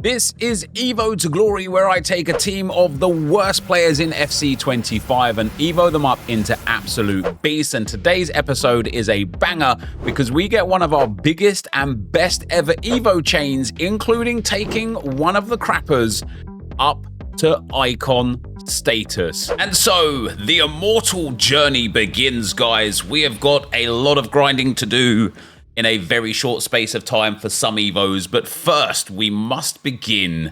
This is Evo to Glory, where I take a team of the worst players in FC25 and Evo them up into absolute beasts. And today's episode is a banger because we get one of our biggest and best ever Evo chains, including taking one of the crappers up to icon status. And so the immortal journey begins, guys. We have got a lot of grinding to do in a very short space of time for some Evos, but first we must become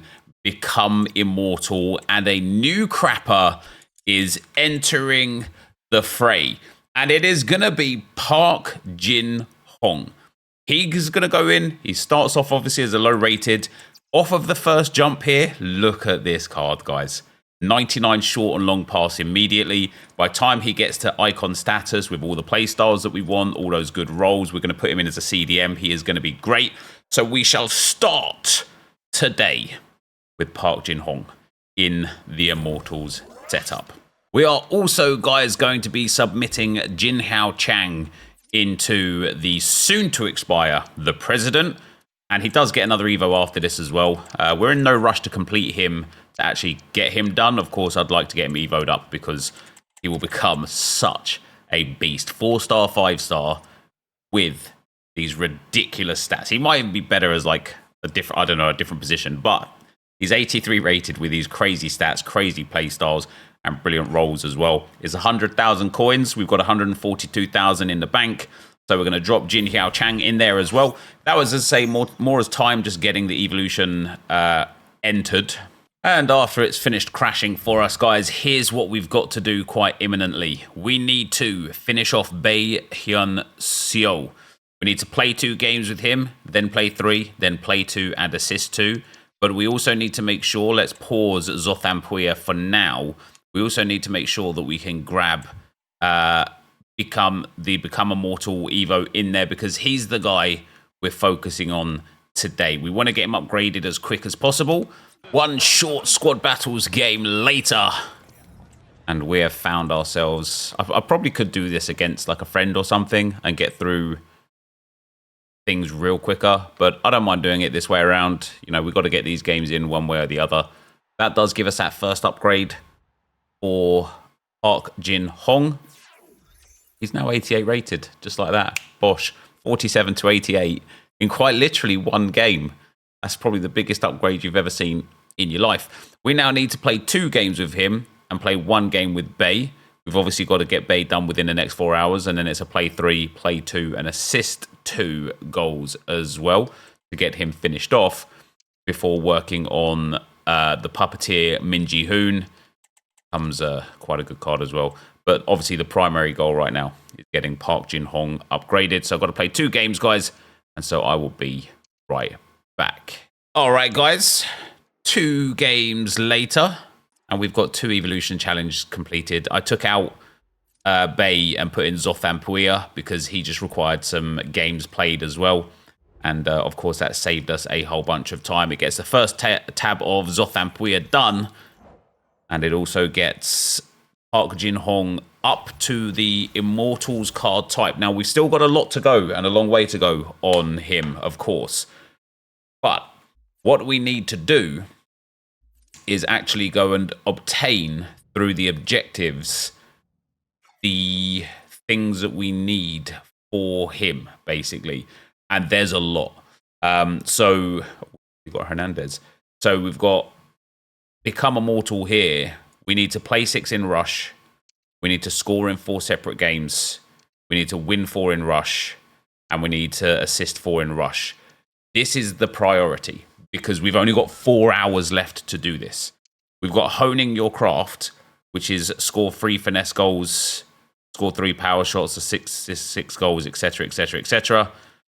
immortal, and a new crapper is entering the fray, and it is gonna be Park Jin Hong. He's gonna go in. He starts off obviously as a low rated. Off of the first jump here, look at this card, guys. 99 short and long pass immediately. By the time he gets to icon status with all the playstyles that we want, all those good roles, we're going to put him in as a CDM. He is going to be great. So we shall start today with Park Jin Hong in the Immortals setup. We are also, guys, going to be submitting Jin Hao Chang into the soon to expire The President. And he does get another Evo after this as well. We're in no rush to complete him, to actually get him done. Of course, I'd like to get him Evo'd up because he will become such a beast. 4-star, 5-star with these ridiculous stats. He might even be better as like a different, I don't know, a different position, but he's 83 rated with these crazy stats, crazy play styles, and brilliant rolls as well. It's 100,000 coins. We've got 142,000 in the bank. So we're going to drop Jin Hao Chang in there as well. That was, as I say, more as time just getting the evolution entered. And after it's finished crashing for us, guys, here's what we've got to do quite imminently. We need to finish off Bae Hyun Seo. We need to play 2 games with him, then play 3, then play 2 and assist 2. But we also need to make sure, let's pause Zothampuia for now. We also need to make sure that we can grab Become Immortal Evo in there, because he's the guy we're focusing on today. We want to get him upgraded as quick as possible. One short squad battles game later, and we have found ourselves... I probably could do this against like a friend or something and get through things real quicker, but I don't mind doing it this way around. You know, we've got to get these games in one way or the other. That does give us that first upgrade for Park Jin Hong. He's now 88 rated, just like that. Bosh, 47 to 88 in quite literally one game. That's probably the biggest upgrade you've ever seen in your life. We now need to play 2 games with him and play 1 game with Bae. We've obviously got to get Bae done within the next 4 hours, and then it's a play 3, play 2, and assist 2 goals as well to get him finished off before working on the puppeteer Min Ji Hoon. Comes quite a good card as well. But obviously the primary goal right now is getting Park Jin Hong upgraded. So I've got to play 2 games, guys. And so I will be right back. All right, guys. 2 games later. And we've got 2 evolution challenges completed. I took out Bae and put in Zothampuia because he just required some games played as well. And of course, that saved us a whole bunch of time. It gets the first tab of Zothampuia done. And it also gets Park Jin Hong up to the Immortals card type. Now, we've still got a lot to go and a long way to go on him, of course. But what we need to do is actually go and obtain through the objectives the things that we need for him, basically. And there's a lot. So we've got Hernandez. So we've got Become Immortal here. We need to play 6 in Rush. We need to score in 4 separate games. We need to win 4 in Rush. And we need to assist 4 in Rush. This is the priority because we've only got 4 hours left to do this. We've got Honing Your Craft, which is score 3 finesse goals, score 3 power shots, 6 goals, etc., etc., etc.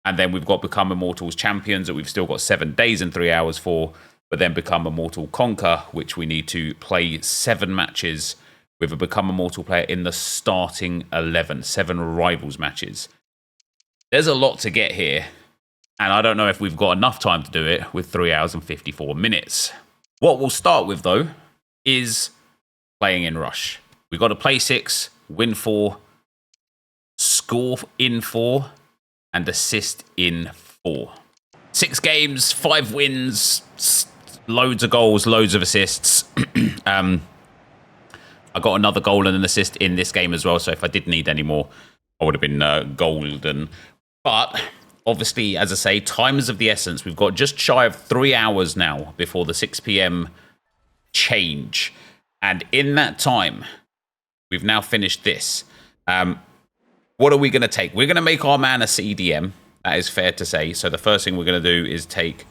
And then we've got Become Immortals Champions that we've still got 7 days and 3 hours for. But then Become Immortal Conquer, which we need to play 7 matches with a Become Immortal player in the starting 11, 7 rivals matches. There's a lot to get here, and I don't know if we've got enough time to do it with 3 hours and 54 minutes. What we'll start with, though, is playing in Rush. We've got to play 6, win 4, score in 4, and assist in 4. 6 games, 5 wins, loads of goals, loads of assists. I got another goal and an assist in this game as well, so if I did need any more, I would have been golden. But obviously, as I say, time is of the essence. We've got just shy of 3 hours now before the 6 p.m. change. And in that time, we've now finished this. What are we going to take? We're going to make our man a CDM. That is fair to say. So the first thing we're going to do is take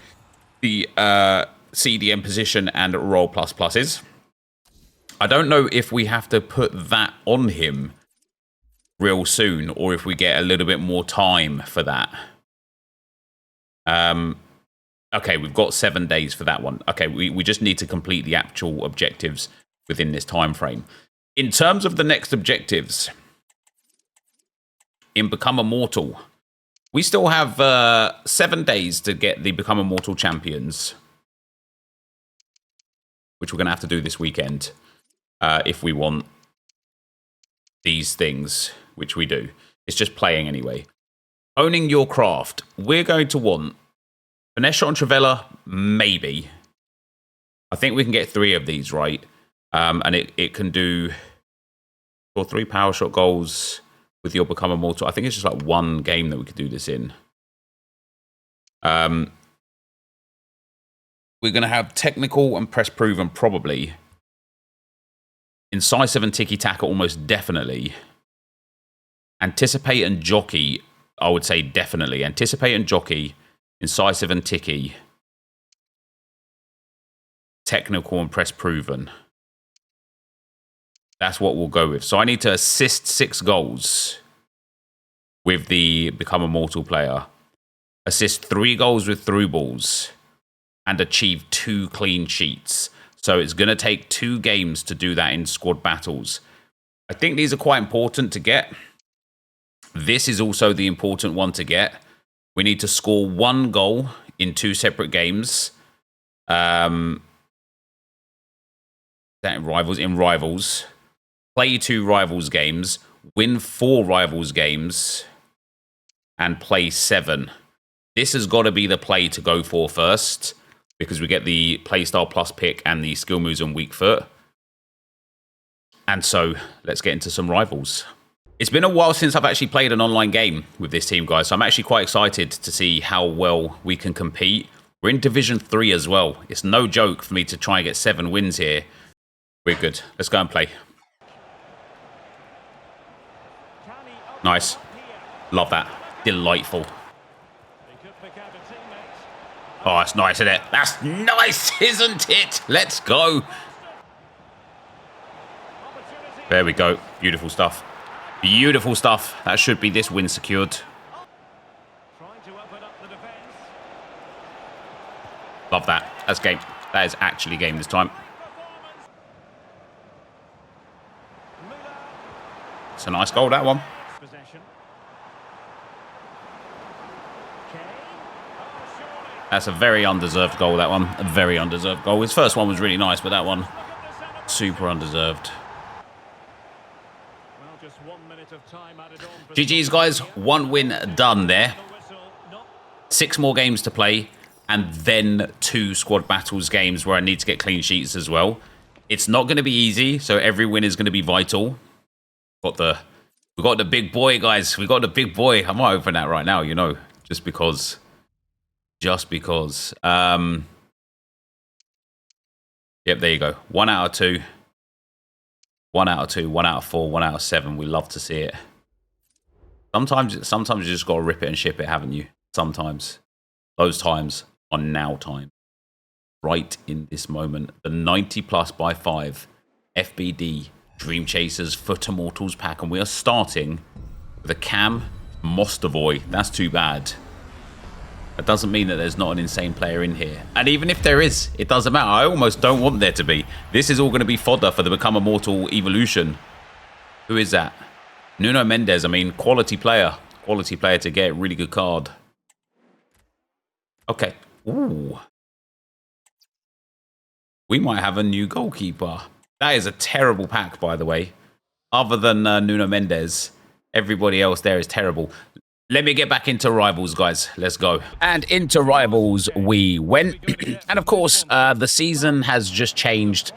the CDM position and roll pluses. I don't know if we have to put that on him real soon or if we get a little bit more time for that. Okay, we've got 7 days for that one. Okay, we just need to complete the actual objectives within this time frame. In terms of the next objectives, in Become Immortal, we still have 7 days to get the Become Immortal champions, which we're going to have to do this weekend if we want these things, which we do. It's just playing anyway. Owning your craft. We're going to want Finesse Shot and Travella, maybe. I think we can get 3 of these, right? And it can do 3 power shot goals with your Become Immortal. I think it's just like 1 game that we could do this in. We're going to have Technical and Press Proven, probably. Incisive and Tiki Taka, almost definitely. Anticipate and Jockey, I would say definitely. Anticipate and Jockey, Incisive and Tiki. Technical and Press Proven. That's what we'll go with. So I need to assist 6 goals with the Become Immortal player. Assist 3 goals with through balls. And achieve 2 clean sheets. So it's going to take 2 games to do that in squad battles. I think these are quite important to get. This is also the important one to get. We need to score 1 goal in 2 separate games. That in Rivals. Play 2 Rivals games. Win 4 Rivals games. And play 7. This has got to be the play to go for first, because we get the Playstyle Plus pick and the Skill Moves on Weak Foot. And so, let's get into some Rivals. It's been a while since I've actually played an online game with this team, guys, so I'm actually quite excited to see how well we can compete. We're in Division 3 as well. It's no joke for me to try and get 7 wins here. We're good. Let's go and play. Nice. Love that. Delightful. Oh, that's nice, isn't it? That's nice, isn't it? Let's go. There we go. Beautiful stuff. Beautiful stuff. That should be this win secured. Love that. That's game. That is actually game this time. It's a nice goal, that one. That's a very undeserved goal, that one. A very undeserved goal. His first one was really nice, but that one, super undeserved. GG's, guys. 1 win done there. 6 more games to play, and then 2 squad battles games where I need to get clean sheets as well. It's not going to be easy, so every win is going to be vital. We got the big boy, guys. We got the big boy. I might open that right now, you know, just because. Yep, there you go. 1 out of 2. 1 out of 2, 1 out of 4, 1 out of 7. We love to see it. Sometimes you just got to rip it and ship it, haven't you? Sometimes. Those times are now time. Right in this moment. The 90 plus by 5 FBD Dream Chasers Foot Immortals pack. And we are starting with a Cam Mostovoy. That's too bad. That doesn't mean that there's not an insane player in here. And even if there is, it doesn't matter. I almost don't want there to be. This is all going to be fodder for the Become Immortal evolution. Who is that? NepentheZ. I mean, quality player. Quality player to get. Really good card. Okay. Ooh. We might have a new goalkeeper. That is a terrible pack, by the way. Other than NepentheZ, everybody else there is terrible. Let me get back into Rivals, guys. Let's go. And into Rivals we went. And of course, the season has just changed.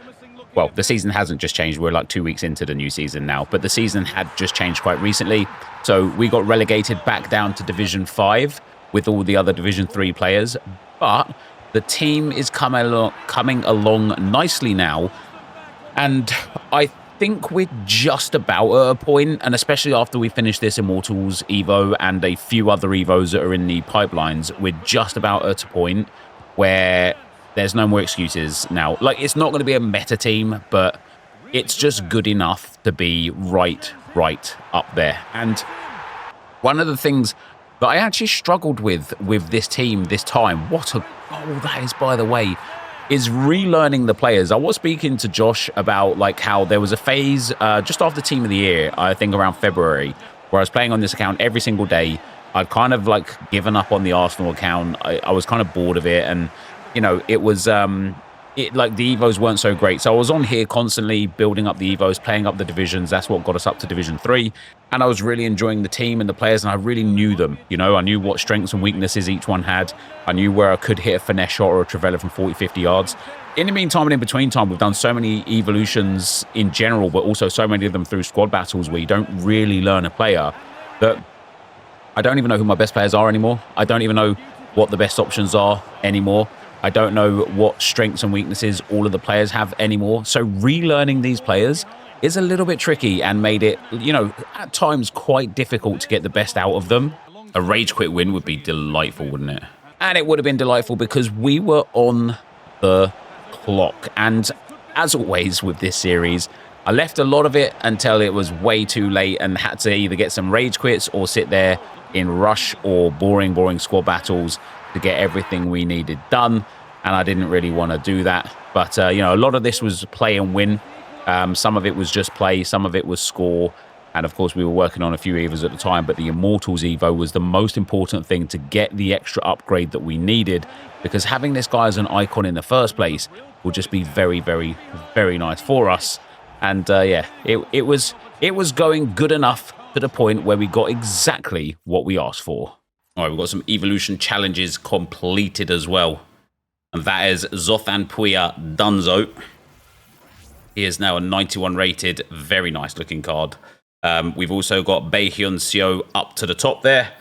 Well, the season hasn't just changed. We're like 2 weeks into the new season now. But the season had just changed quite recently. So we got relegated back down to Division 5 with all the other Division 3 players. But the team is coming along nicely now. And I think we're just about at a point, and especially after we finish this Immortals Evo and a few other Evos that are in the pipelines, we're just about at a point where there's no more excuses now. Like, it's not going to be a meta team, but it's just good enough to be right up there. And one of the things that I actually struggled with this team this time, what a goal that is, by the way, is relearning the players. I was speaking to Josh about like how there was a phase just after Team of the Year, I think around February, where I was playing on this account every single day. I'd kind of like given up on the Arsenal account. I was kind of bored of it, and you know, it was like the Evos weren't so great. So I was on here constantly building up the Evos, playing up the divisions. That's what got us up to Division 3. And I was really enjoying the team and the players, and I really knew them. You know, I knew what strengths and weaknesses each one had. I knew where I could hit a finesse shot or a Trivela from 40, 50 yards. In the meantime and in between time, we've done so many evolutions in general, but also so many of them through squad battles where you don't really learn a player, that I don't even know who my best players are anymore. I don't even know what the best options are anymore. I don't know what strengths and weaknesses all of the players have anymore. So relearning these players is a little bit tricky and made it, you know, at times quite difficult to get the best out of them. A rage quit win would be delightful, wouldn't it? And it would have been delightful because we were on the clock. And as always with this series, I left a lot of it until it was way too late and had to either get some rage quits or sit there in rush or boring squad battles to get everything we needed done. And I didn't really want to do that. But, you know, a lot of this was play and win. Some of it was just play, some of it was score. And of course, we were working on a few Evos at the time, but the Immortals Evo was the most important thing to get the extra upgrade that we needed, because having this guy as an icon in the first place will just be very nice for us. And yeah, it was going good enough to the point where we got exactly what we asked for. All right, we've got some evolution challenges completed as well. And that is Zothan Puya Dunzo. He is now a 91 rated, very nice looking card. We've also got Baehyun Seo up to the top there.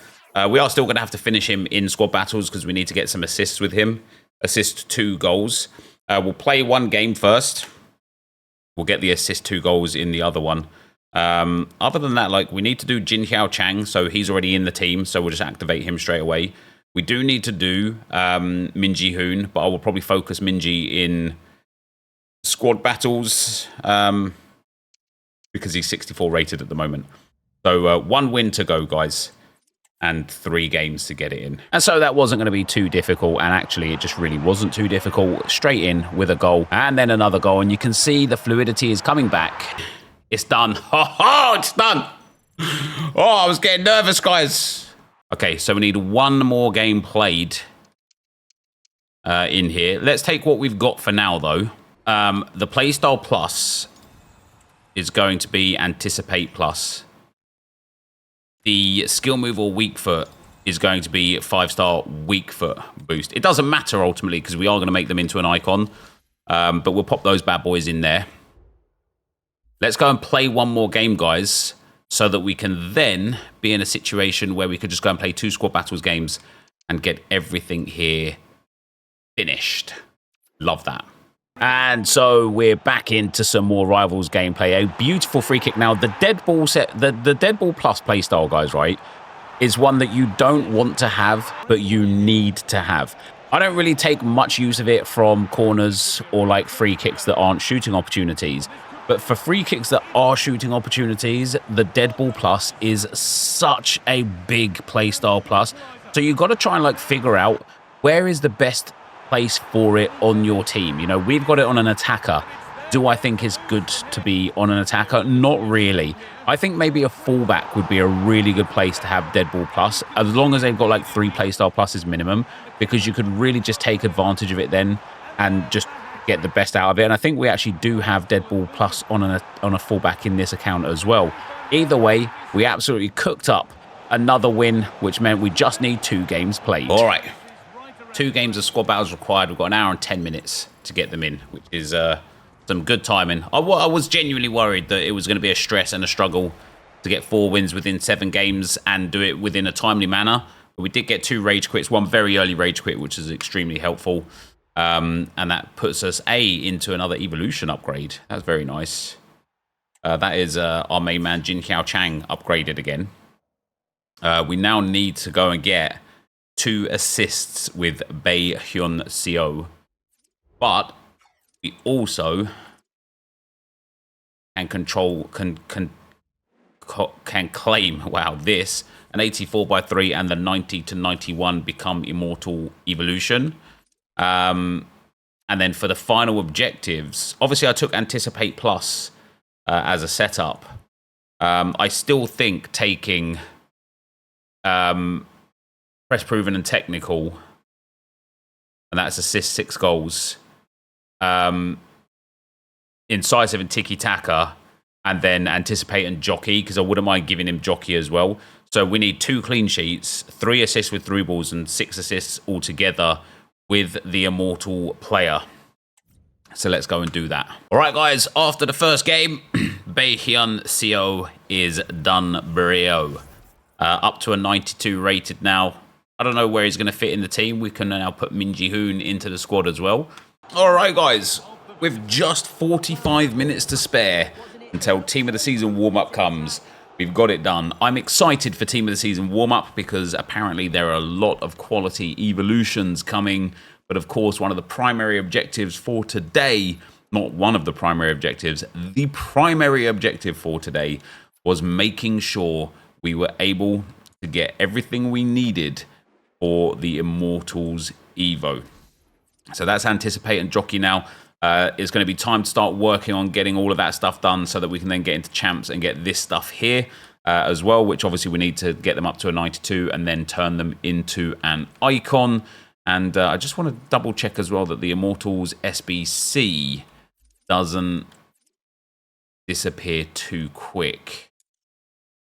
We are still going to have to finish him in squad battles because we need to get some assists with him. Assist 2 goals. We'll play one game first. We'll get the assist 2 goals in the other one. Other than that, like, we need to do Jin Xiao Chang, so he's already in the team, so we'll just activate him straight away. We do need to do Minji Hoon, but I will probably focus Minji in squad battles because he's 64 rated at the moment. So 1 win to go, guys, and 3 games to get it in. And so that wasn't going to be too difficult, and actually it just really wasn't too difficult. Straight in with a goal and then another goal, and you can see the fluidity is coming back. It's done. Oh, it's done. Oh, I was getting nervous, guys. Okay, so we need 1 more game played in here. Let's take what we've got for now, though. The Playstyle Plus is going to be Anticipate Plus. The Skill Move or Weak Foot is going to be 5-star Weak Foot boost. It doesn't matter, ultimately, because we are going to make them into an icon. But we'll pop those bad boys in there. Let's go and play 1 more game, guys, so that we can then be in a situation where we could just go and play 2 squad battles games and get everything here finished. Love that. And so we're back into some more Rivals gameplay. A beautiful free kick. Now, the dead ball set, the dead ball plus playstyle, guys, right, is one that you don't want to have, but you need to have. I don't really take much use of it from corners or like free kicks that aren't shooting opportunities. But for free kicks that are shooting opportunities, the dead ball plus is such a big playstyle plus. So you've got to try and like figure out where is the best place for it on your team. You know, we've got it on an attacker. Do I think it's good to be on an attacker? Not really. I think maybe a fullback would be a really good place to have dead ball plus, as long as they've got like 3 playstyle pluses minimum, because you could really just take advantage of it then and just get the best out of it. And I think we actually do have dead ball plus on a fullback in this account as well. Either way, we absolutely cooked up another win, which meant we just need 2 games played. All right. 2 games of squad battles required. We've got an hour and 10 minutes to get them in, which is some good timing. I was genuinely worried that it was going to be a stress and a struggle to get 4 wins within 7 games and do it within a timely manner. But we did get 2 rage quits, 1 very early rage quit, which is extremely helpful. And that puts us into another evolution upgrade. That's very nice. That is our main man, Jin Xiao Chang, upgraded again. We now need to go and get 2 assists with Bei Hyun Seo. But we also can claim, wow, this, an 84/3 and the 90/91 become immortal evolution. And then for the final objectives, obviously I took Anticipate Plus as a setup. I still think taking Press Proven and Technical, and that's assist 6 goals, Incisive and Tiki Taka, and then Anticipate and Jockey, because I wouldn't mind giving him Jockey as well. So we need 2 clean sheets, 3 assists with through balls, and 6 assists altogether with the immortal player. So let's go and do that. All right, guys, after the first game, Bei Hyun Seo is done brio. Up to a 92 rated now. I don't know where he's going to fit in the team. We can now put Min Ji-hoon into the squad as well. All right, guys, with just 45 minutes to spare until Team of the Season warm-up comes, we've got it done. I'm excited for Team of the Season warm-up because apparently there are a lot of quality evolutions coming. But of course, one of the primary objectives for today, not one of the primary objectives, the primary objective for today was making sure we were able to get everything we needed for the Immortals Evo. So that's Anticipate and Jockey now. It's going to be time to start working on getting all of that stuff done so that we can then get into Champs and get this stuff here as well, which obviously we need to get them up to a 92 and then turn them into an icon. And I just want to double check as well that the Immortals SBC doesn't disappear too quick.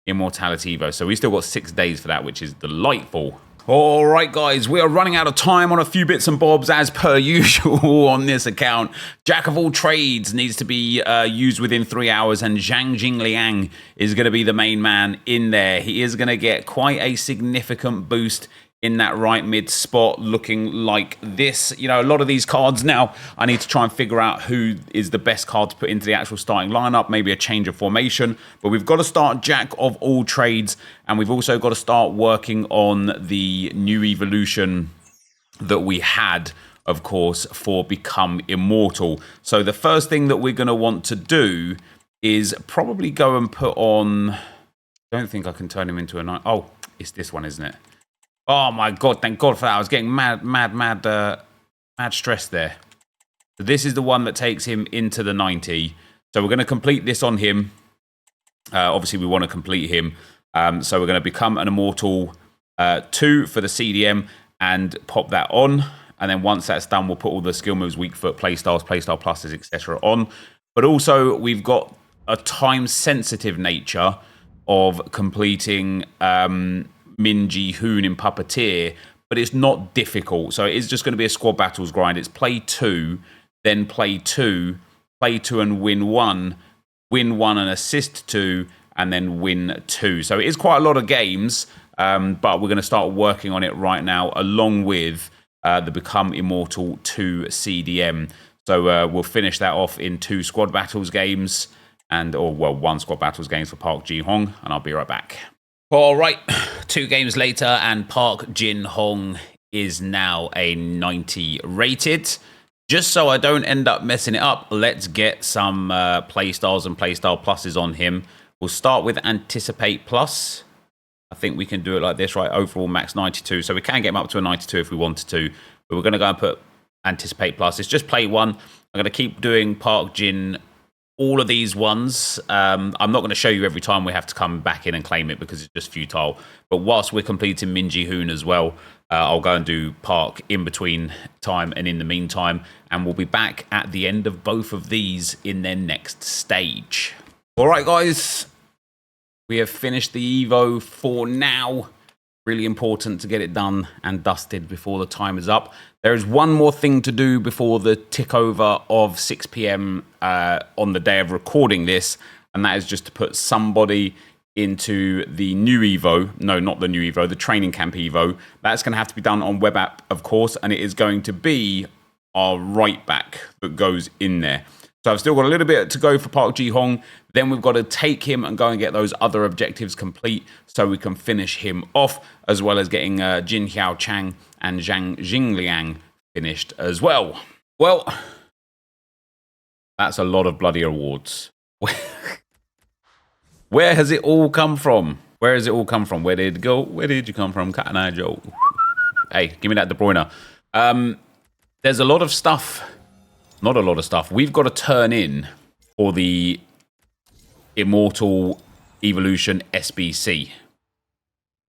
Immortality Evo. So we still got 6 days for that, which is delightful. All right, guys, we are running out of time on a few bits and bobs as per usual on this account. Jack of all trades needs to be used within 3 hours, and Zhang Jingliang is going to be the main man in there. He is going to get quite a significant boost in that right mid spot, looking like this. You know, a lot of these cards now, I need to try and figure out who is the best card to put into the actual starting lineup, maybe a change of formation. But we've got to start Jack of all trades, and we've also got to start working on the new evolution that we had, of course, for Become Immortal. So the first thing that we're going to want to do is probably go and put on... I don't think I can turn him into a... Oh, it's this one, isn't it? Oh my God, thank God for that. I was getting mad stress there. So this is the one that takes him into the 90. So we're going to complete this on him. Obviously, we want to complete him. So we're going to become an Immortal 2 for the CDM and pop that on. And then once that's done, we'll put all the skill moves, weak foot, playstyles, playstyle pluses, etc. on. But also, we've got a time-sensitive nature of completing... Min Ji-hoon in Puppeteer, but it's not difficult. So it is just going to be a squad battles grind. It's play 2, then play 2 and win 1 and assist 2, and then win 2. So it is quite a lot of games, but we're going to start working on it right now, along with the Become Immortal 2 CDM. So we'll finish that off in 2 squad battles games, or 1 squad battles games for Park Ji-hong, and I'll be right back. All right, 2 games later, and Park Jin-hong is now a 90 rated. Just so I don't end up messing it up, let's get some playstyles and playstyle pluses on him. We'll start with Anticipate Plus. I think we can do it like this, right? Overall max 92, so we can get him up to a 92 if we wanted to. But we're going to go and put Anticipate Plus. It's just play 1. I'm going to keep doing Park Jin all of these ones. I'm not going to show you every time we have to come back in and claim it because it's just futile. But whilst we're completing Min Ji-hoon as well, I'll go and do Park in between time and in the meantime. And we'll be back at the end of both of these in their next stage. All right, guys. We have finished the Evo for now. Really important to get it done and dusted before the time is up. There is one more thing to do before the tick over of 6 p.m. On the day of recording this, and that is just to put somebody into the new Evo. No, not the new Evo, the training camp Evo. That's going to have to be done on web app, of course, and it is going to be our right back that goes in there. So I've still got a little bit to go for Park Ji-hong. Then we've got to take him and go and get those other objectives complete so we can finish him off, as well as getting Jin Xiao Chang and Zhang Jingliang finished as well. Well, that's a lot of bloody awards. Where has it all come from? Where has it all come from? Where did it go? Where did you come from? Cat and I, Joe. Hey, give me that De Bruyne. There's a lot of stuff. Not a lot of stuff. We've got to turn in for the Immortal Evolution SBC.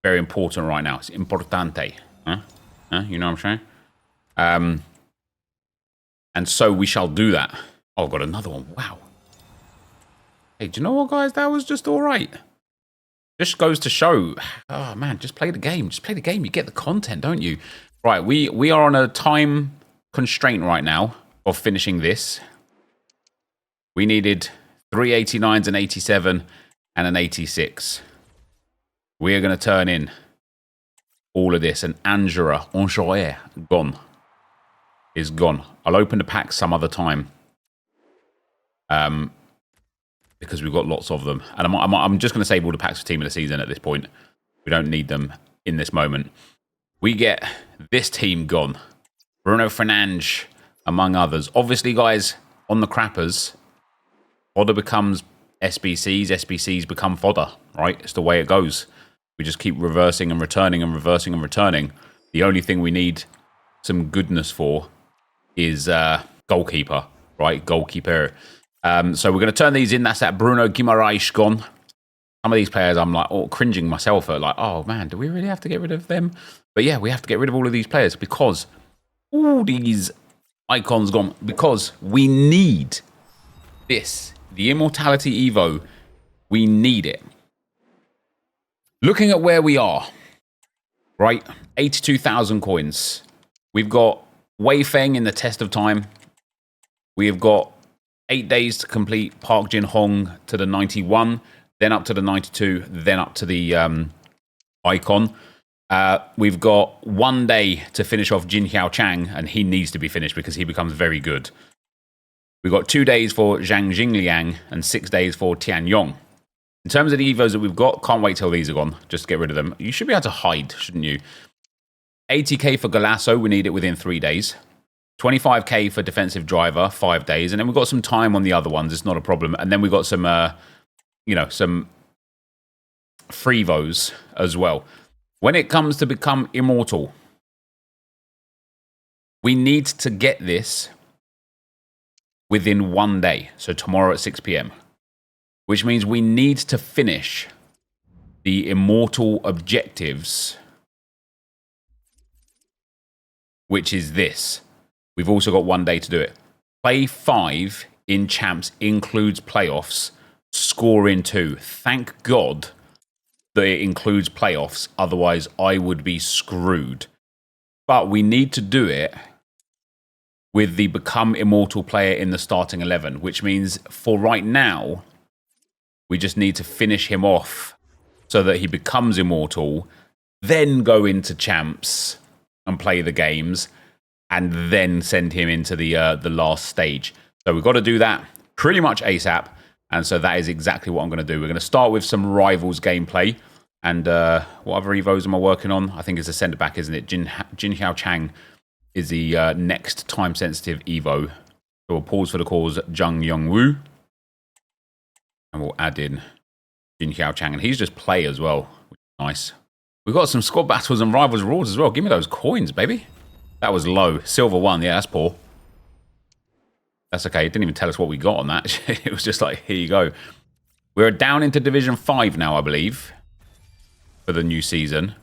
Very important right now. It's importante. Huh? You know what I'm saying? And so we shall do that. Oh, I've got another one. Wow. Hey, do you know what, guys? That was just all right. Just goes to show. Oh, man, just play the game. Just play the game. You get the content, don't you? Right, we are on a time constraint right now of finishing this. We needed 3 89s, an 87, and an 86. We are going to turn in all of this. And Angera, gone. Is gone. I'll open the pack some other time. Because we've got lots of them. And I'm just going to save all the packs for Team of the Season at this point. We don't need them in this moment. We get this team gone. Bruno Fernandes, among others. Obviously, guys, on the crappers, fodder becomes SBCs. SBCs become fodder, right? It's the way it goes. We just keep reversing and returning and reversing and returning. The only thing we need some goodness for is goalkeeper, right? Goalkeeper. So we're going to turn these in. That's that Bruno Guimaraes gone. Some of these players I'm like cringing myself at, like, oh man, do we really have to get rid of them? But yeah, we have to get rid of all of these players because all these icons gone, because we need this. The Immortality Evo, we need it. Looking at where we are, right? 82,000 coins. We've got Wei Feng in the test of time. We have got 8 days to complete Park Jin-hong to the 91, then up to the 92, then up to the icon. We've got 1 day to finish off Jin Xiao Chang, and he needs to be finished because he becomes very good. We've got 2 days for Zhang Jingliang and 6 days for Tian Yong. In terms of the Evos that we've got, can't wait till these are gone. Just to get rid of them. You should be able to hide, shouldn't you? 80k for Galasso, we need it within 3 days. 25k for defensive driver, 5 days, and then we've got some time on the other ones. It's not a problem. And then we've got some, some Frevos as well. When it comes to become immortal, we need to get this within 1 day. So tomorrow at 6 p.m., which means we need to finish the immortal objectives, which is this. We've also got 1 day to do it. Play 5 in champs includes playoffs. Score in 2. Thank God that it includes playoffs. Otherwise, I would be screwed. But we need to do it with the become immortal player in the starting 11, which means for right now, we just need to finish him off so that he becomes immortal, then go into champs and play the games, and then send him into the last stage. So we've got to do that pretty much ASAP. And so that is exactly what I'm going to do. We're going to start with some Rivals gameplay. And what other Evos am I working on? I think it's a centre-back, isn't it? Jin Xiao Chang is the next time-sensitive Evo. So we'll pause for the cause Zhang Yongwu. And we'll add in Jin Xiao Chang. And he's just play as well, which is nice. We've got some squad battles and Rivals rewards as well. Give me those coins, baby. That was low. Silver 1. Yeah, that's poor. That's okay. It didn't even tell us what we got on that. It was just like, here you go. We're down into Division 5 now, I believe, for the new season.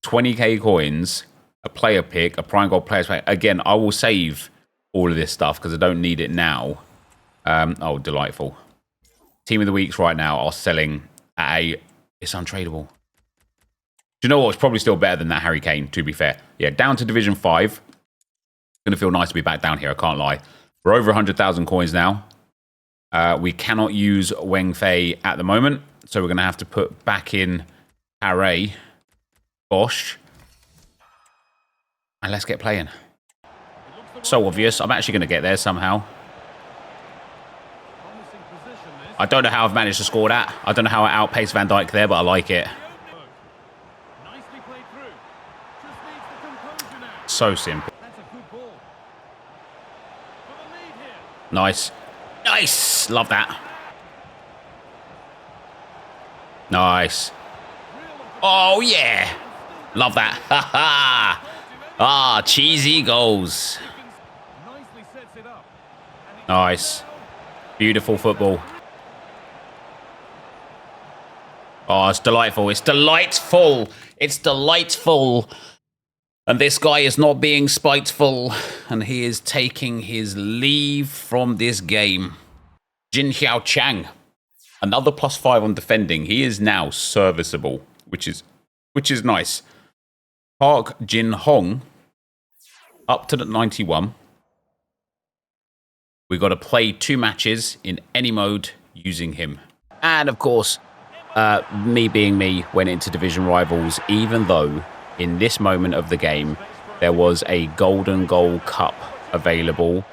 20k coins, a player pick, a prime gold player's pick. Again, I will save all of this stuff because I don't need it now. Oh, delightful. Team of the Weeks right now are selling at It's untradeable. Do you know what? It's probably still better than that Harry Kane, to be fair. Yeah, down to Division 5. Going to feel nice to be back down here, I can't lie. We're over 100,000 coins now. We cannot use Weng Fei at the moment, so we're going to have to put back in Harry, Bosch, and let's get playing. So obvious. I'm actually going to get there somehow. I don't know how I've managed to score that. I don't know how I outpaced Van Dijk there, but I like it. So simple. Nice. Nice. Love that. Nice. Oh, yeah. Love that. Ha ha. Ah, cheesy goals. Nice. Beautiful football. Oh, it's delightful. It's delightful. It's delightful. And this guy is not being spiteful. And he is taking his leave from this game. Jin Xiao Chang. Another +5 on defending. He is now serviceable, which is nice. Park Jin Hong. Up to the 91. We've got to play 2 matches in any mode using him. And of course, me being me, went into Division Rivals, even though in this moment of the game, there was a Golden Goal Cup available.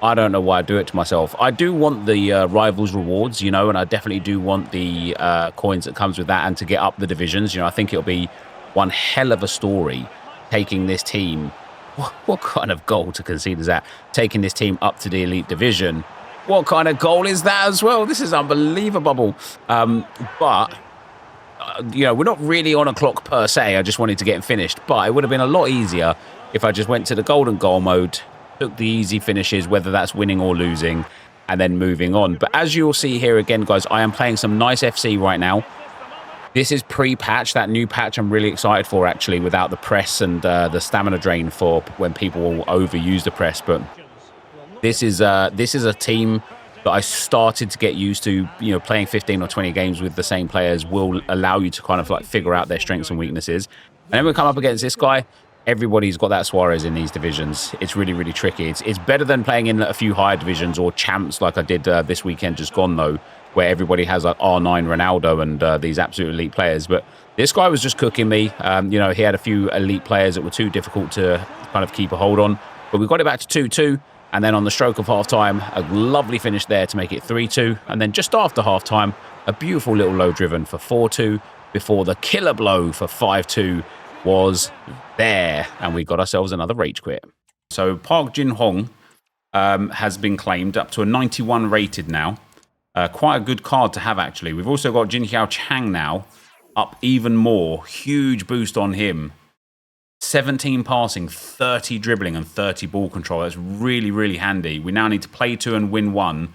I don't know why I do it to myself. I do want the Rivals rewards, you know, and I definitely do want the coins that comes with that and to get up the divisions. You know, I think it'll be one hell of a story taking this team. What kind of goal to concede is that? Taking this team up to the Elite Division. What kind of goal is that as well? This is unbelievable. But, you know, we're not really on a clock per se. I just wanted to get finished. But it would have been a lot easier if I just went to the golden goal mode, took the easy finishes, whether that's winning or losing, and then moving on. But as you'll see here again, guys, I am playing some nice FC right now. This is pre-patch, that new patch I'm really excited for, actually, without the press and the stamina drain for when people will overuse the press. But this is a team that I started to get used to. You know, playing 15 or 20 games with the same players will allow you to kind of like figure out their strengths and weaknesses. And then we come up against this guy. Everybody's got that Suarez in these divisions. It's really, really tricky. It's better than playing in a few higher divisions or champs like I did this weekend just gone, though, where everybody has like R9 Ronaldo and these absolute elite players. But this guy was just cooking me. You know, he had a few elite players that were too difficult to kind of keep a hold on. But we got it back to 2-2. And then on the stroke of half-time, a lovely finish there to make it 3-2. And then just after half-time, a beautiful little low driven for 4-2 before the killer blow for 5-2 was there. And we got ourselves another rage quit. So Park Jin Hong has been claimed up to a 91 rated now. Quite a good card to have, actually. We've also got Jin Xiao Chang now, up even more. Huge boost on him. 17 passing, 30 dribbling, and 30 ball control. That's really, really handy. We now need to play 2 and win 1,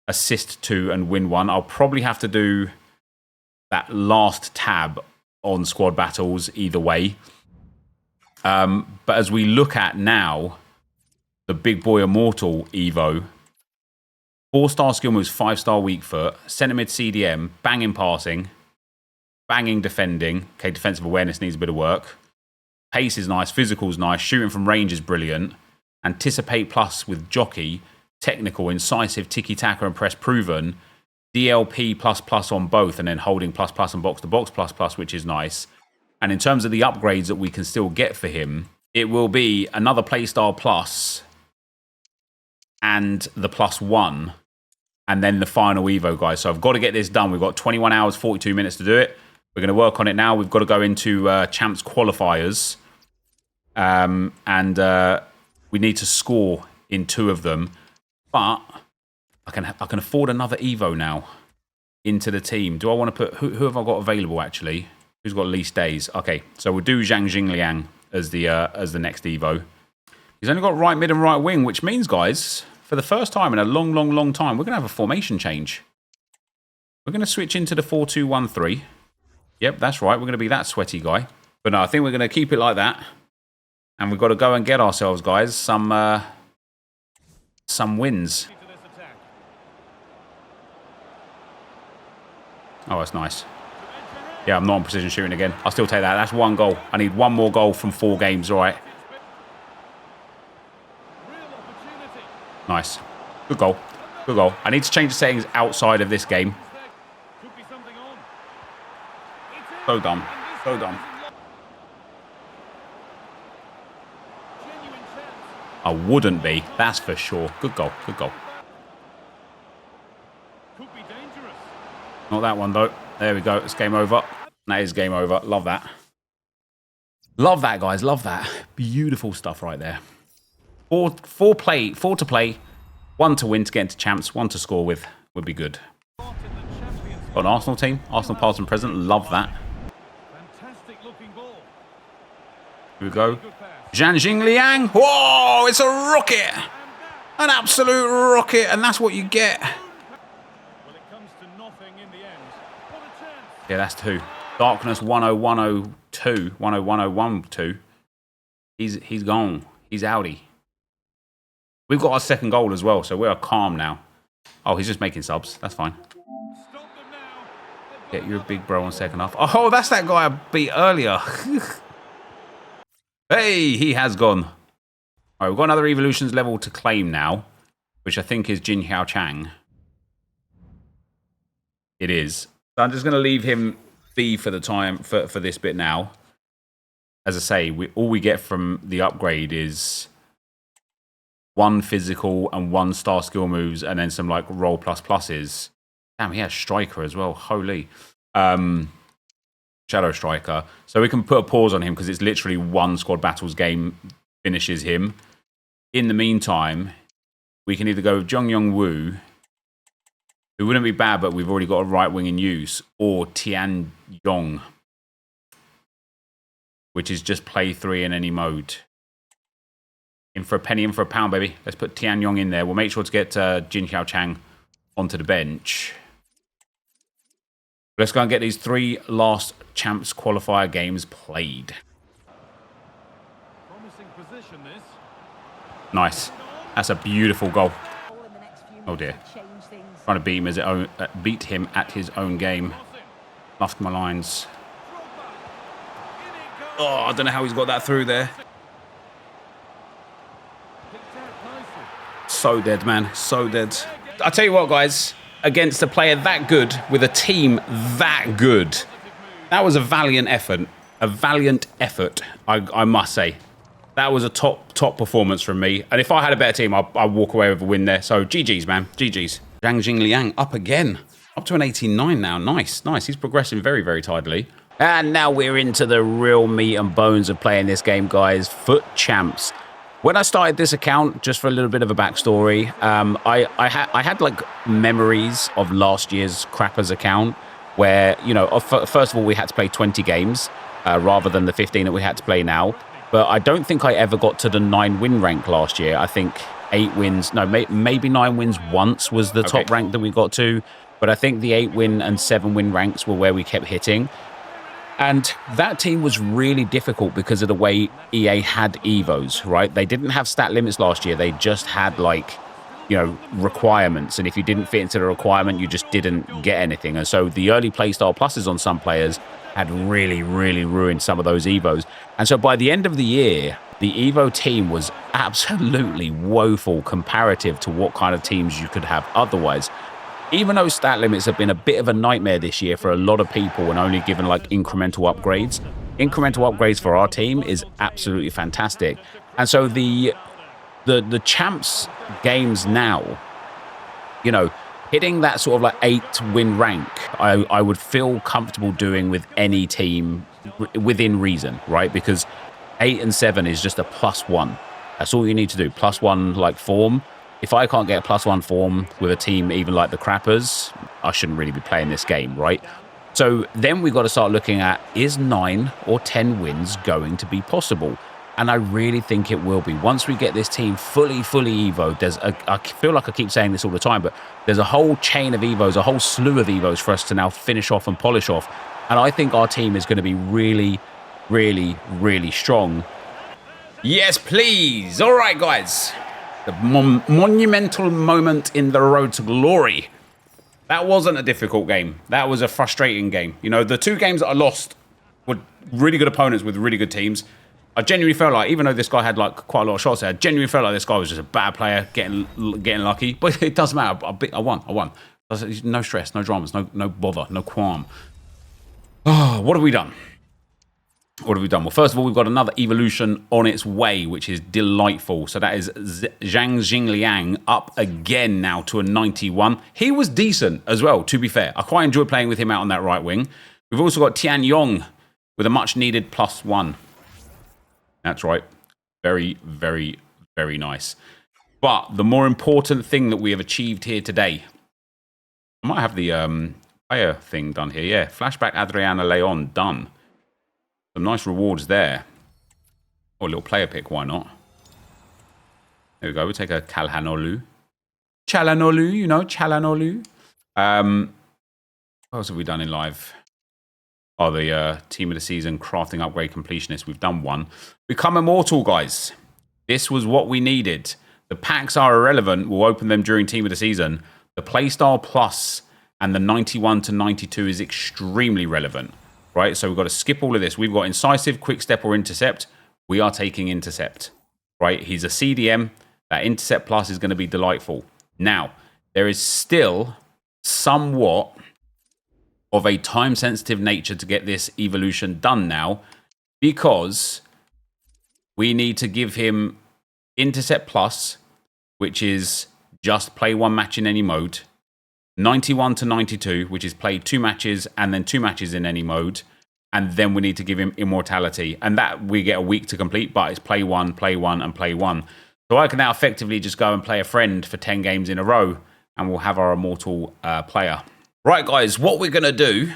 assist 2 and win 1. I'll probably have to do that last tab on squad battles either way. But as we look at now, the big boy immortal Evo, 4-star skill moves, 5-star weak foot, centre mid CDM, banging passing, banging defending. Okay, defensive awareness needs a bit of work. Pace is nice, physical's nice, shooting from range is brilliant. Anticipate plus with jockey, technical, incisive, tiki-taka and press proven. DLP plus on both, and then holding plus and box to box plus, which is nice. And in terms of the upgrades that we can still get for him, it will be another playstyle plus and the +1, and then the final Evo, guys. So I've got to get this done. We've got 21 hours, 42 minutes to do it. We're going to work on it now. We've got to go into champs qualifiers, and we need to score in 2 of them. But I can afford another Evo now into the team. Do I want to put who have I got available actually? Who's got least days? Okay, so we'll do Zhang Jingliang as the next Evo. He's only got right mid and right wing, which means, guys, for the first time in a long time, we're going to have a formation change. We're going to switch into the 4-2-1-3. Yep, that's right. We're going to be that sweaty guy. But no, I think we're going to keep it like that. And we've got to go and get ourselves, guys, some wins. Oh, that's nice. Yeah, I'm not on precision shooting again. I'll still take that. That's 1 goal. I need 1 more goal from 4 games. All right. Nice. Good goal. Good goal. I need to change the settings outside of this game. So dumb. So dumb. I wouldn't be. That's for sure. Good goal. Good goal. Not that one, though. There we go. It's game over. That is game over. Love that. Love that, guys. Love that. Beautiful stuff right there. Four to play. 1 to win to get into champs. 1 to score with would be good. Got an Arsenal team. Arsenal past and present. Love that. Here we go. Zhang Liang. Whoa, it's a rocket. An absolute rocket. And that's what you get. Yeah, that's 2. Darkness 10102. 10112. He's gone. He's outie. We've got our 2nd goal as well, so we're calm now. Oh, he's just making subs. That's fine. Yeah, you're a big bro on 2nd half. Oh, that's that guy I beat earlier. Hey, he has gone. All right, we've got another evolutions level to claim now, which I think is Jin Hao Chang. It is. So I'm just going to leave him be for the time for this bit now. As I say, all we get from the upgrade is 1 physical and 1 star skill moves, and then some like roll pluses. Damn, he has striker as well. Holy. Shadow striker. So we can put a pause on him because it's literally 1 squad battles game finishes him. In the meantime, we can either go with Jung Young Woo, who wouldn't be bad, but we've already got a right wing in use, or Tian Yong, which is just play 3 in any mode. In for a penny, in for a pound, baby. Let's put Tian Yong in there. We'll make sure to get Jin Xiao Chang onto the bench. Let's go and get these 3 last champs qualifier games played. Nice. That's a beautiful goal. Oh dear. Trying to beat him at his own game. Lost my lines. Oh, I don't know how he's got that through there. So dead, man. So dead. I tell you what, guys. Against a player that good, with a team that good, that was a valiant effort. A valiant effort, I must say. That was a top performance from me. And if I had a better team, I'd walk away with a win there. So GG's, man. GG's. Zhang Liang up again. Up to an 89 now. Nice, nice. He's progressing very, very tidily. And now we're into the real meat and bones of playing this game, guys. Foot champs. When I started this account, just for a little bit of a backstory, I had like memories of last year's Crappers account where, you know, first of all, we had to play 20 games rather than the 15 that we had to play now. But I don't think I ever got to the 9 win rank last year. I think 8 wins, no, maybe 9 wins once was the top rank that we got to. But I think the 8 win and 7 win ranks were where we kept hitting. And that team was really difficult because of the way EA had Evos, right? They didn't have stat limits last year. They just had, like, you know, requirements. And if you didn't fit into the requirement, you just didn't get anything. And so the early playstyle pluses on some players had really, really ruined some of those Evos. And so by the end of the year, the Evo team was absolutely woeful comparative to what kind of teams you could have otherwise. Even though stat limits have been a bit of a nightmare this year for a lot of people and only given like incremental upgrades for our team is absolutely fantastic. And so the champs games now, you know, hitting that sort of like 8 win rank, I would feel comfortable doing with any team within reason, right? Because 8 and 7 is just a +1. That's all you need to do. +1 like form. If I can't get a +1 form with a team even like the Crappers, I shouldn't really be playing this game, right? So then we've got to start looking at, is 9 or 10 wins going to be possible? And I really think it will be. Once we get this team fully Evo, I feel like I keep saying this all the time, but there's a whole chain of Evos, a whole slew of Evos for us to now finish off and polish off. And I think our team is going to be really, really, really strong. Yes, please. All right, guys. The monumental moment in the road to glory. That wasn't a difficult game. That was a frustrating game. You know, the 2 games that I lost were really good opponents with really good teams. I genuinely felt like, even though this guy had like quite a lot of shots there, I genuinely felt like this guy was just a bad player, getting lucky. But it doesn't matter. I won. No stress, no dramas, no bother, no qualm. Oh, what have we done? What have we done? Well, first of all, we've got another evolution on its way, which is delightful. So that is Zhang Jingliang up again now to a 91. He was decent as well, to be fair. I quite enjoyed playing with him out on that right wing. We've also got Tian Yong with a much-needed +1. That's right. Very, very, very nice. But the more important thing that we have achieved here today, I might have the player thing done here. Yeah, flashback Adriana Leon done. Some nice rewards there. Or a little player pick, why not? There we go. We'll take a Calhanoglu. Calhanoglu, you know, Calhanoglu. What else have we done in live? Oh, the team of the season crafting upgrade completionist. We've done one. Become immortal, guys. This was what we needed. The packs are irrelevant. We'll open them during team of the season. The playstyle plus and the 91 to 92 is extremely relevant. Right, so we've got to skip all of this. We've got incisive, quick step, or intercept. We are taking intercept. Right, he's a CDM. That intercept plus is going to be delightful. Now, there is still somewhat of a time-sensitive nature to get this evolution done now, because we need to give him intercept plus, which is just play 1 match in any mode. 91 to 92, which is play 2 matches and then 2 matches in any mode. And then we need to give him immortality. And that we get a week to complete, but it's play 1, and play 1. So I can now effectively just go and play a friend for 10 games in a row, and we'll have our immortal player. Right, guys, what we're going to do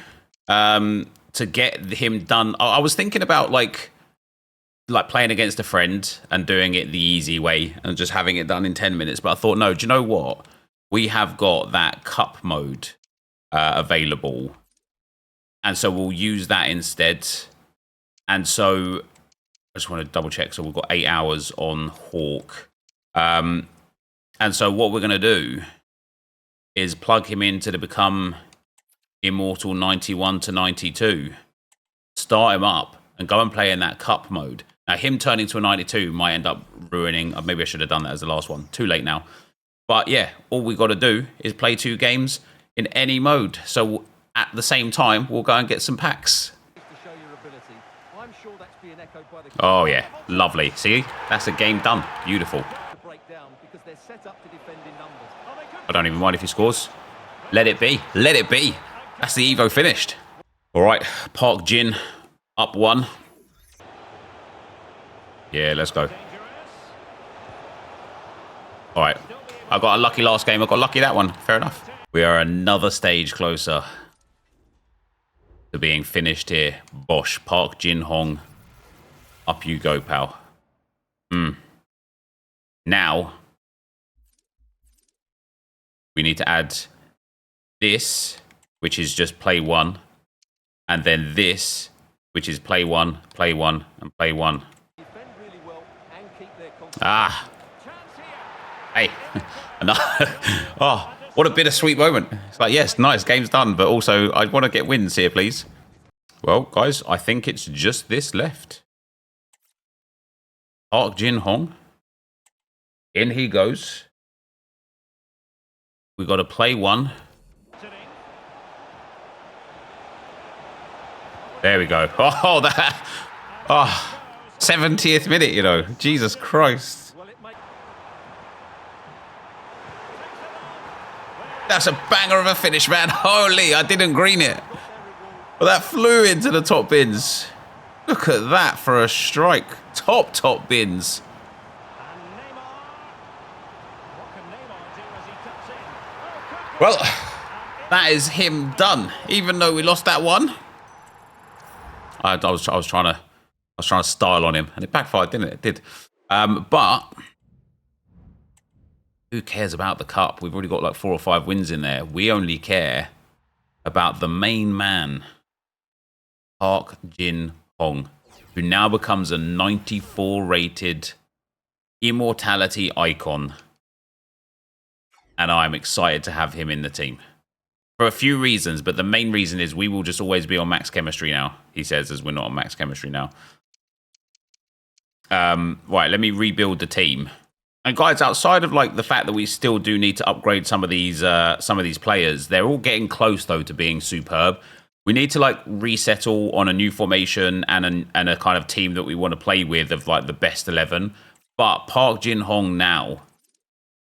to get him done... I was thinking about, like playing against a friend and doing it the easy way and just having it done in 10 minutes. But I thought, no, do you know what? We have got that cup mode available. And so we'll use that instead. And so I just want to double check. So we've got 8 hours on Hawk. And so what we're going to do is plug him into the Become Immortal 91 to 92. Start him up and go and play in that cup mode. Now, him turning to a 92 might end up ruining... Maybe I should have done that as the last one. Too late now. But yeah, all we got to do is play 2 games in any mode. So at the same time, we'll go and get some packs. Oh yeah, lovely. See, that's a game done. Beautiful. I don't even mind if he scores. Let it be. Let it be. That's the Evo finished. All right, Park Jin up 1. Yeah, let's go. All right. I got a lucky last game. I got lucky that one. Fair enough. We are another stage closer to being finished here. Bosh, Park Jin Hong. Up you go, pal. Now, we need to add this, which is just play 1. And then this, which is play 1, and play 1. Ah. Hey. Oh, what a bittersweet moment. It's like, yes, nice, game's done, but also I want to get wins here, please. Well, guys, I think it's just this left. Park Jin Hong. In he goes. We've got to play 1. There we go. Oh, that. Oh, 70th minute, you know. Jesus Christ. That's a banger of a finish, man. Holy, I didn't green it. But that flew into the top bins. Look at that for a strike. Top bins. Well, that is him done. Even though we lost that one. I was trying to style on him, and it backfired, didn't it? It did. But who cares about the cup? We've already got like 4 or 5 wins in there. We only care about the main man, Park Jin Hong, who now becomes a 94 rated immortality icon. And I'm excited to have him in the team. for a few reasons, but the main reason is we will just always be on max chemistry now, he says, as we're not on max chemistry now. Right, let me rebuild the team. And guys, outside of like the fact that we still do need to upgrade some of these players, they're all getting close though to being superb. We need to like resettle on a new formation and a kind of team that we want to play with of like the best 11. But Park Jin Hong now,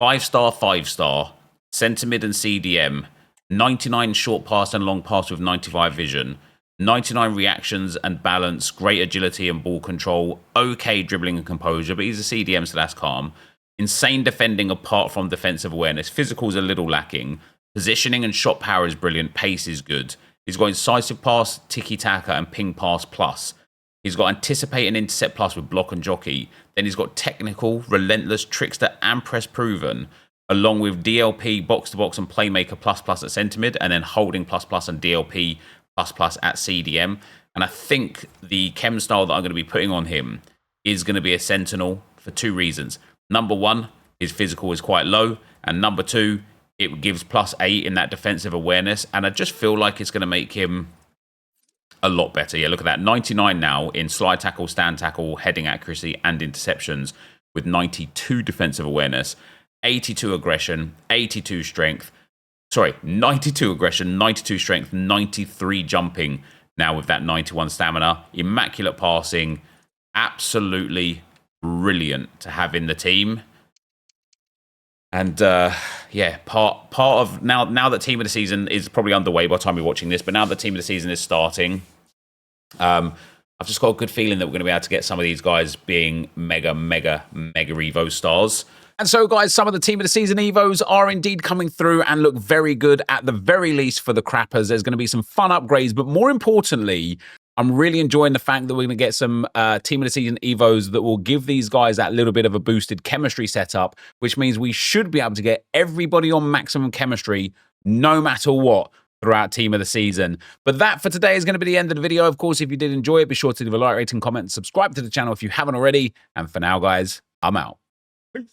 5-star, 5-star, centre mid and CDM, 99 short pass and long pass with 95 vision, 99 reactions and balance, great agility and ball control, okay dribbling and composure, but he's a CDM, so that's calm. Insane defending apart from defensive awareness. Physical's a little lacking. Positioning and shot power is brilliant. Pace is good. He's got incisive pass, tiki-taka, and ping pass plus. He's got anticipate and intercept plus with block and jockey. Then he's got technical, relentless, trickster, and press proven, along with DLP, box-to-box, and playmaker plus plus at centre mid, and then holding plus plus and DLP plus plus at CDM. And I think the chem style that I'm going to be putting on him is going to be a sentinel for 2 reasons. Number 1, his physical is quite low, and number 2, it gives +8 in that defensive awareness, and I just feel like it's going to make him a lot better. Yeah, look at that. 99 now in slide tackle, stand tackle, heading accuracy, and interceptions with 92 defensive awareness, 82 aggression, 82 strength. Sorry, 92 aggression, 92 strength, 93 jumping now with that 91 stamina. Immaculate passing. Absolutely brilliant to have in the team. And yeah, part of now that team of the season is probably underway by the time you're watching this, but now that team of the season is starting, I've just got a good feeling that we're going to be able to get some of these guys being mega Evo stars. And so, guys, some of the team of the season Evos are indeed coming through and look very good, at the very least for the crappers. There's going to be some fun upgrades, but more importantly, I'm really enjoying the fact that we're going to get some Team of the Season Evos that will give these guys that little bit of a boosted chemistry setup, which means we should be able to get everybody on maximum chemistry no matter what throughout Team of the Season. But that for today is going to be the end of the video. Of course, if you did enjoy it, be sure to leave a like, rating, comment, and subscribe to the channel if you haven't already. And for now, guys, I'm out. Peace.